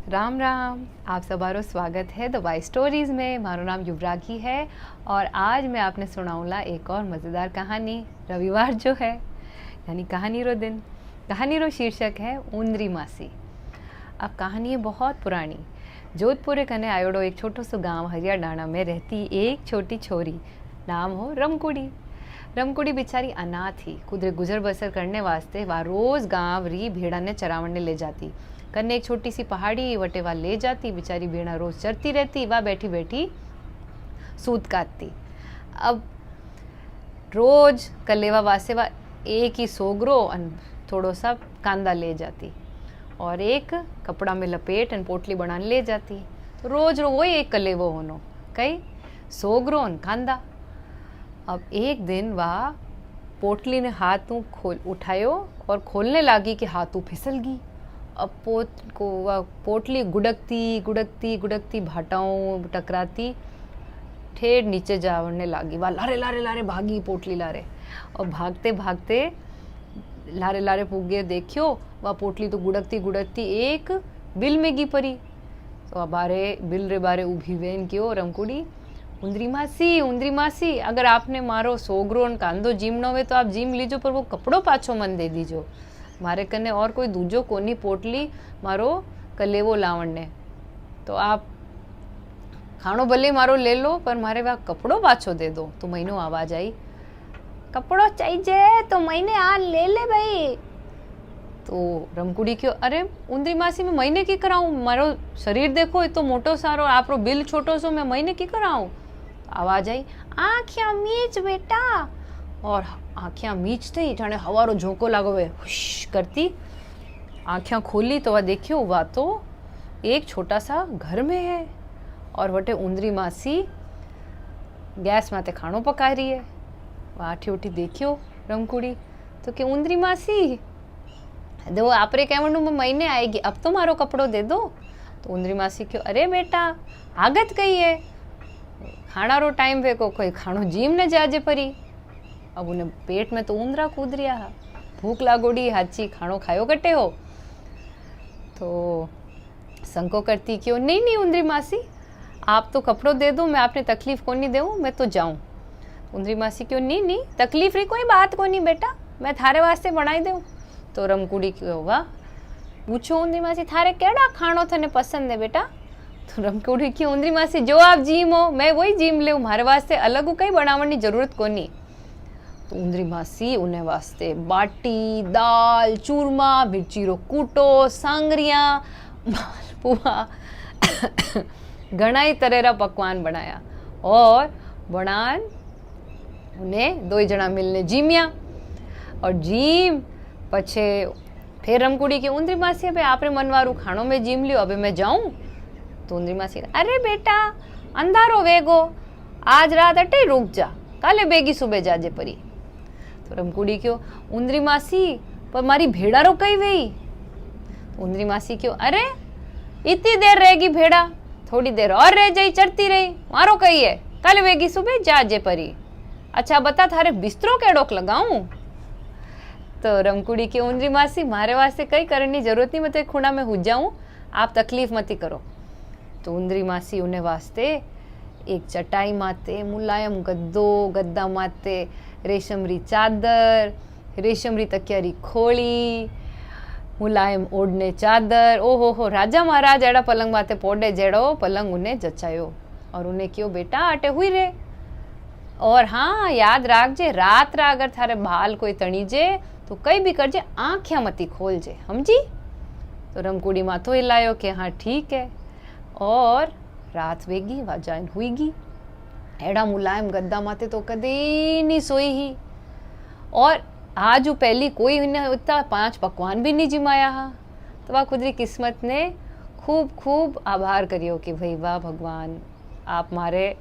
राम राम। आप सबारो स्वागत है द वाई स्टोरीज़ में। मारो नाम युवरागी है और आज मैं आपने सुनाऊँला एक और मज़ेदार कहानी। रविवार जो है यानी कहानी रो दिन। कहानी रो शीर्षक है उंदरी मासी। अब कहानी है बहुत पुरानी। जोधपुर कने आयोड़ो एक छोटो सो गांव हरियाडाणा में रहती एक छोटी छोरी, नाम हो रमकुड़ी। रमकुड़ी बेचारी अनाथ थी। खुद गुजर बसर करने वास्ते वह रोज़ गांव री भेड़ा ने चरावने ले जाती। कन्ने एक छोटी सी पहाड़ी वटे वह ले जाती। बेचारी भेड़ा रोज चरती रहती, वह बैठी बैठी सूत काटती। अब रोज कलेवा वासे वह एक ही सोगरो थोड़ो सा कांदा ले जाती और एक कपड़ा में लपेट पोटली बनाने ले जाती। तो रोज वही एक कलेवो होनो, कई सोगरो और कांदा। अब एक दिन वह पोटली ने हाथ खोल उठायो और खोलने लगी कि हाथों फिसल गई। अब पोटली गुड़कती गुड़कती गुड़कती भाटाओं टकराती ठेर नीचे जाने लगी। वह लारे लारे लारे भागी पोटली लारे और भागते भागते लारे लारे पुगे देखियो वह पोटली तो गुड़कती गुड़कती एक बिल में गी परी। तो बारे बिल रे बारे उभी वेन क्यों रमकुड़ी, उंदरी मासी अगर आपने मारो सोगरो न कांदो जीमनो वे तो आप जीम लीजो, पर वो कपड़ो पाछो मन दे दीजो। मारे कने और कोई दूजो कोनी पोटली मारो कलेवो लावण ने, तो आप खानो भले मारो ले लो पर मारे वह कपड़ो पाछो दे दो। तो महीनो आवाज आई, कपड़ो चाहिए तो महीने आ ले ले भाई। तो रमकुड़ी क्यों, अरे उंदरी मासी मैं महीने की कराऊं, मारो शरीर देखो ये तो मोटो सारो, आपरो बिल छोटो सो, मैं महीने की कराऊं। आवाज आई, आँखियां मीच बेटा। और आँखियां मीचते ही जाने हवारो झोंको लागो वे हुश करती। आँखियां खोली तो वह देखियो वह तो एक छोटा सा घर में है और वटे उंदरी मासी गैस माते खानो पका रही है। वह आठी उठी देखियो रमकुड़ी तो कि उंदरी मासी दो आपरे कहवणु में महीने आएगी, अब तो मारो कपड़ो दे दो। तो उंदरी मासी क्यों, अरे बेटा आगत कही है, खाना रो टाइम वे को कोई खानो जीम न जाजे परी। अब उन्हें पेट में तो उंदरा कूद रिया है, भूख लागोड़ी हाची, खानो खायो कटे हो। तो संको करती क्यों, नहीं नहीं उंदरी मासी आप तो कपड़ो दे दो, मैं आपने तकलीफ को नहीं देऊँ, मैं तो जाऊँ। उंदरी मासी क्यों, नहीं नहीं तकलीफ री कोई बात को नहीं बेटा, मैं थारे वास्ते बनाई दूँ। तो रमकुड़ी क्यों, वाह पूछो उंदरी मासी थारे केड़ा खानो थने पसंद है बेटा। तो रमकुड़ी क्यों, उंदरी मासी जो आप जीम हो मैं वही जीम ले, मारे वास्ते अलग कई बनावण की जरूरत कोनी। तो उंदरी मासी उन्हें वास्ते बाटी दाल चूरमा मिर्ची रो कूटो सांगरिया मालपुआ घना ही तरह रा पकवान बनाया और बनान उन्हें दो जना मिलने जीमिया। और जीम पछे फिर रमकुड़ी की, उंदरी मासी अबे आपरे मनवारू खानो में जीम लियो, अबे मैं जाऊं। तो उंदरी मासी, अरे बेटा अंधारो वेगो, आज रात अटे रुक जा, काले बेगी सुबह जाजे परी। तो रमकुड़ी क्यों, उंदरी मासी पर मारी भेड़ा रो कई वही। तो उंदरी मासी क्यों, अरे इतनी देर रहेगी भेड़ा, थोड़ी देर और रह जाई चरती रही, मारो कही है कल वेगी सुबह जाजे परी। अच्छा बता थारे बिस्तरो केड़ोक लगाऊं। तो रमकुड़ी की, उंदरी मासी मारे वास्ते कई करने की जरूरत नहीं, मैं तो एक खूणा में हो जाऊं, आप तकलीफ मती करो। तो उंदरी मासी उन्हें वास्ते एक चटाई माते मुलायम गद्दा माते रेशम री चादर, रेशम री तकियारी खोली, मुलायम ओढ़ने चादर, ओहो हो राजा महाराज एड़ा पलंग माते पोडे जेड़ो पलंग उन्हें जचायो। और उन्हें क्यों, बेटा अटे हुई रे, और हाँ याद राखजे रात रा अगर थारे बाल कोई तणीजे तो कई भी करजे, आँखियां मती खोलजे, समझी। तो रमकुड़ी माथो हिलायो कि हाँ ठीक है। और रात वेगी वाजाइन हुईगी, एड़ा मुलायम गद्दा माते तो कदी नहीं सोई ही। और आज पहली कोई इतना 5 पकवान भी नहीं जिमाया हा। तो वह खुद री किस्मत ने खूब खूब आभार करियो कि भाई वाह भगवान आप मारे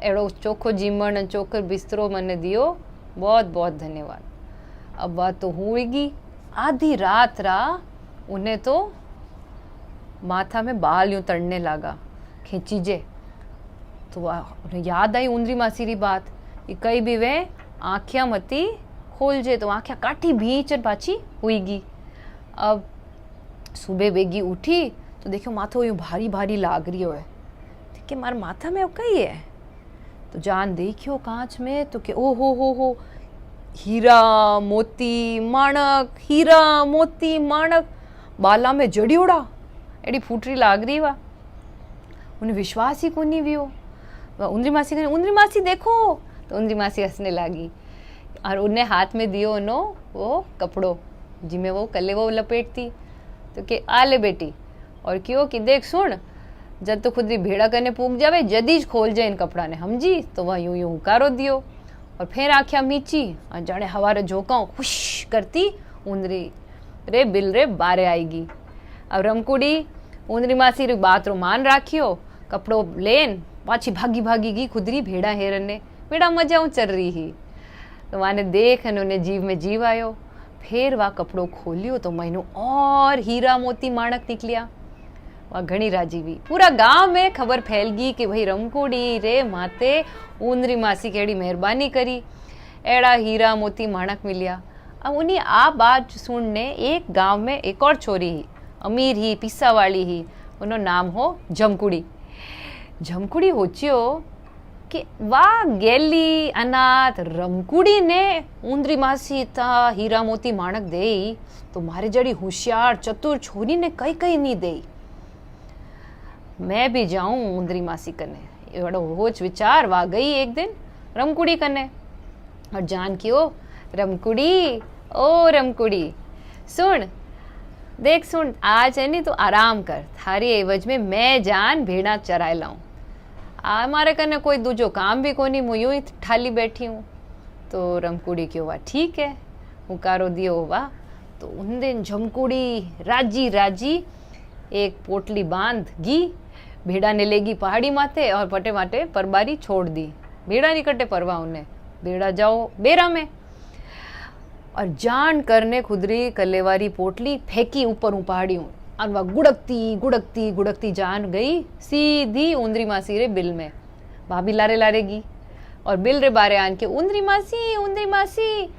एड़ो चोखो जीमण चोखो बिस्तरो मने दियो, बहुत बहुत धन्यवाद। अब वह तो हुईगी आधी रात रा उन्हें तो माथा में बाल यूं तड़ने लगा खींचीजे। तो उन्हें याद आई उंदरी मासी री बात कि कई भी वे आँखियां मती खोल जे, तो आँखियां काटी भींच पाछी हुईगी। अब सुबह बेगी उठी तो देखो माथो यूँ भारी भारी लाग रही है कि मार माथा में कई है। तो जान देखियो कांच में तो के ओ हो हीरा मोती माणक, हीरा मोती माणक, बाला में जड़ियोड़ा एडी फूटरी लाग रही वा। उन्हें विश्वास ही कोनी वियो। उंदरी मासी कहने उंदरी मासी देखो, तो उंदरी मासी हंसने लगी और उन्हें हाथ में दियो उनो वो कपड़ो जिमें वो कले वो लपेटती। तो के आ ले बेटी, और क्यों कि देख सुन, जब तो खुद भेड़ा करने पूग जावे जदीज खोल जाए इन कपड़ा ने, समझी। तो वह यूं यूं हुकारो दियो और फिर आख्या मीची और जाने हवारे झोंकाओ खुश करती उंदरी रे बिल रे बारे आएगी। अब रमकुड़ी उंदरी मासी री बात रो मान राखियो, कपड़ो लेन पाछी भागी भागी गई खुदरी भेड़ा हेरन ने। भेड़ा मजा चल रही ही, तो माने देख उन्हें जीव में जीव आयो। फिर वह कपड़ो खोलियो तो महीनों और हीरा मोती माणक निकलिया। वह घनी राजी हुई। पूरा गांव में खबर फैल गई कि भाई रमकुड़ी रे माते उंदरी मासी केड़ी मेहरबानी करी, एड़ा हीरा मोती माणक मिलिया। अब उन्हीं आ बात सुनने एक गांव में एक और छोरी ही, अमीर ही पिस्सा वाली ही, उनो नाम हो झमकुड़ी। झमकुड़ी होचियो कि वाह गेली अनाथ रमकुड़ी ने उंदरी मासी था हीरा मोती माणक दे, तो मारे जड़ी होशियार चतुर छोरी ने कई कई नहीं दे। मैं भी जाऊं उंदरी मासी कने, बड़ो होच विचार वा गई एक दिन रमकुड़ी कने और जान की ओ रमकुड़ी, ओ रमकुड़ी सुन देख सुन, आज है नी तो आराम कर, थारी एवज में मैं जान भेड़ा चराए लाऊं। हमारे कने कोई दूजो काम भी कोनी, मैं यूं ही ठाली बैठी हूँ। तो रमकुड़ी क्यों वाह ठीक है, हुकारो दियो वाह। तो उन दिन झमकुड़ी राजी राजी एक पोटली बांध गी, भेड़ा ने लेगी पहाड़ी माथे और पटे माटे परबारी छोड़ दी। भेड़ा निकटे परवा उन्हें, भेड़ा जाओ बेरा में, और जान करने खुदरी कलेवारी पोटली फेंकी ऊपर पहाड़ियों, और वह गुड़कती गुड़कती गुड़कती जान गई सीधी उंदरी मासी रे बिल में। भाभी लारे लारेगी और बिल रे बारे आन के उंदरी मासी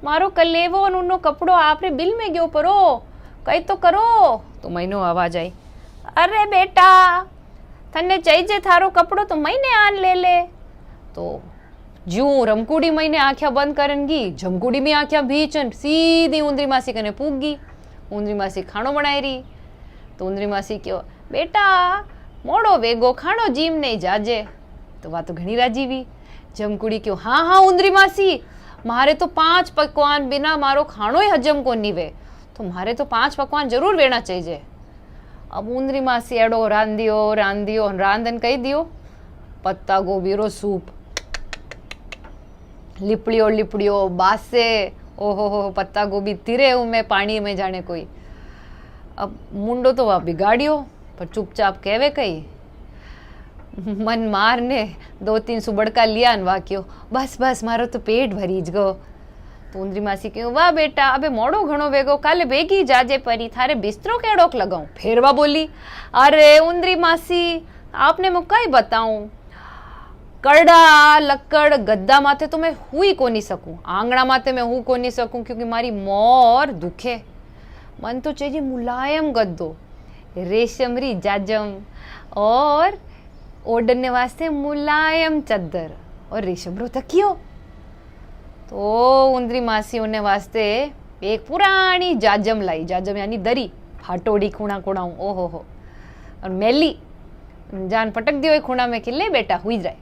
मारो कलेवो और उन्नो कपड़ो आप रे बिल में गयो परो, कई तो करो। तो महीनो आवाज आई, अरे बेटा थने चाहिए थारो कपड़ो तो महीने आन ले ले। तो जू रमकुड़ी महीने आँख्या बंद करेंगी, झमकुड़ी भी आँख्या भीचन सीधी उंदरी मासी कने पूगी। उंदरी मासी खानो बनाई रही। तो उंदरी मासी क्यों बेटा मोड़ो वेगो खानो जीम नहीं जाजे। तो वह तो घनी राजी हुई। झमकुड़ी क्यों हाँ उंदरी मासी, मारे तो 5 पकवान बिना मारो खानो ही हजम को नीवे, तो मारे तो 5 पकवान जरूर वेना चाहिए। अब उंदरी मासी एड़ो रांधियो रांधन कही दियो पत्ता गोभी रो सूप, लिपड़ियो बासे, ओहो हो पत्ता गोभी तिरे में पानी में जाने कोई। अब मुंडो तो वह बिगाड़ियो, पर चुपचाप कहवे कही, मन मार ने 2-3 सुबड़का लिया न वाक्यो बस मारो तो पेट भरीज गो। तो उंदरी मासी क्यों वाह बेटा अबे मोड़ो घणो वेगो, काले बेगी जाजे परी, थारे बिस्तरो केड़ोक लगाऊं। फिर वह बोली, अरे उंदरी मासी आपने मैं कई बताऊं, करड़ा लक्कड़ गद्दा माथे तो मैं हुई को नहीं सकूं, आंगणा माथे मैं हूँ को नहीं सकूं, क्योंकि मारी मोर दुखे। मन तो चाहिए मुलायम गद्दो, रेशमरी जाजम, और ओढ़ने वास्ते मुलायम चद्दर और रेशमरो तकियो। तो उंदरी मासी उन्हें वास्ते एक पुरानी जाजम लाई, जाजम यानी दरी, फाटोड़ी खूणा खूणाऊं, ओहो हो, और मैली जान पटक दियो खूणा में कि ले बेटा हुई जाए।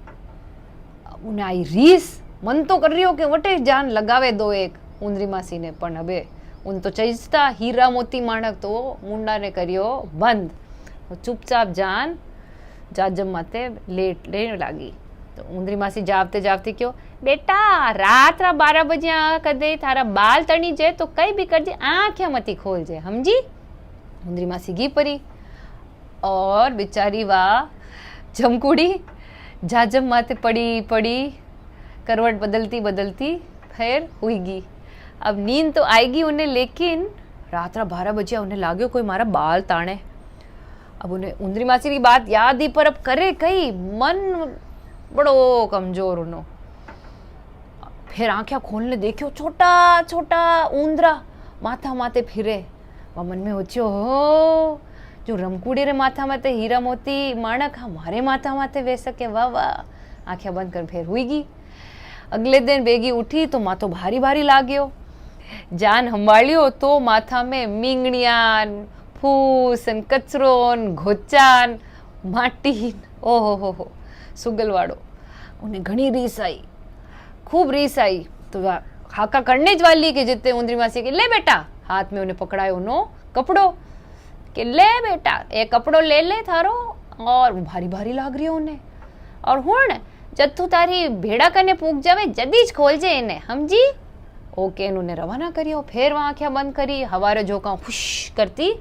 उन्हें आई रीस, मन तो कर रही हो कि वटे जान लगावे दो एक उंदरी मासी ने, पण हबे उन तो चईजता हीरा मोती माणक तो मुंडा ने करियो बंद। वो चुपचाप जान जाजम माते लेने लागी। तो उंदरी मासी जावते जावते क्यों बेटा रात 12 बजे कदे थारा बाल तणी जे तो कई भी कर जे, आँखें मती खोल जे, समझी। उंदरी मासी गी परी और बेचारी वाह झमकुड़ी जाजम माते पड़ी करवट बदलती फिर हुईगी। अब नींद तो आएगी उन्हें, लेकिन रात 12 बजे उन्हें लाग्यो कोई मारा बाल ताने। अब उन्हें उंदरी मासी की बात याद ही, पर अब करे कई, मन बड़ो कमजोर उन्हों। फिर आंखें खोलने देखियो छोटा ऊंदरा माथा माते फिरे। वह मन में होचियो हो जो रमकूड़ी रे माथा माथे हीरा मोती माणक हमारे माथा माथे वे सके। वाह वाह, आंखें बंद कर फिर हुई गई। अगले दिन बेगी उठी तो माथो भारी भारी लाग्यो। जान संभाळ्यो तो माथा में मींगणियान फूस कचरोन घोचान माटी, ओहो हो सुगलवाड़ो। उन्हें घणी रीस आई, खूब रीस आई। तो हाका करने ज वाली कि जितने उंदरी मासी के ले बेटा, हाथ में उन्हें पकड़ायो नो कपड़ो कि ले बेटा ये कपड़ो ले ले थारो। और भारी भारी लाग रही उन्हें। और हुण जब तू तारी भेड़ा कने पूग जावे जदीज खोल जे इन्हें, समझी। ओके उन्हें रवाना करियो। फिर वहां आंखें बंद करी, हवारे झोंका खुश करती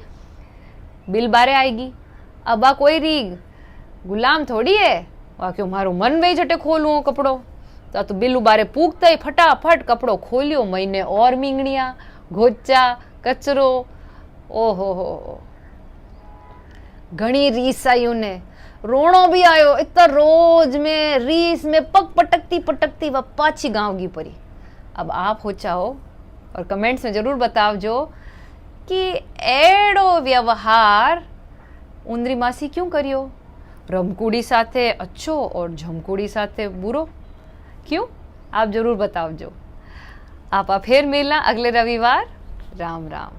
बिल बारे आएगी। अब आ कोई री गुलाम थोड़ी है, वहाँ क्यों मारो मन वही झटे खोलू कपड़ो। तो बिल बारे पूगता ही फटाफट कपड़ो खोलियो। महीने और मींगणिया घोचा कचरो, ओहो हो घणी रीस आई उन्हें। रोणो भी आयो। इतना रोज में रीस में पग पटकती पटकती वह पाछी गांव की परी। अब आप हो चाहो और कमेंट्स में जरूर बताओ जो कि एड़ो व्यवहार उंदरी मासी क्यों करियो, रमकूड़ी साथे अच्छो और झमकूड़ी साथे बुरो क्यों, आप जरूर बताओ जो। आप फिर मिलना अगले रविवार। राम राम।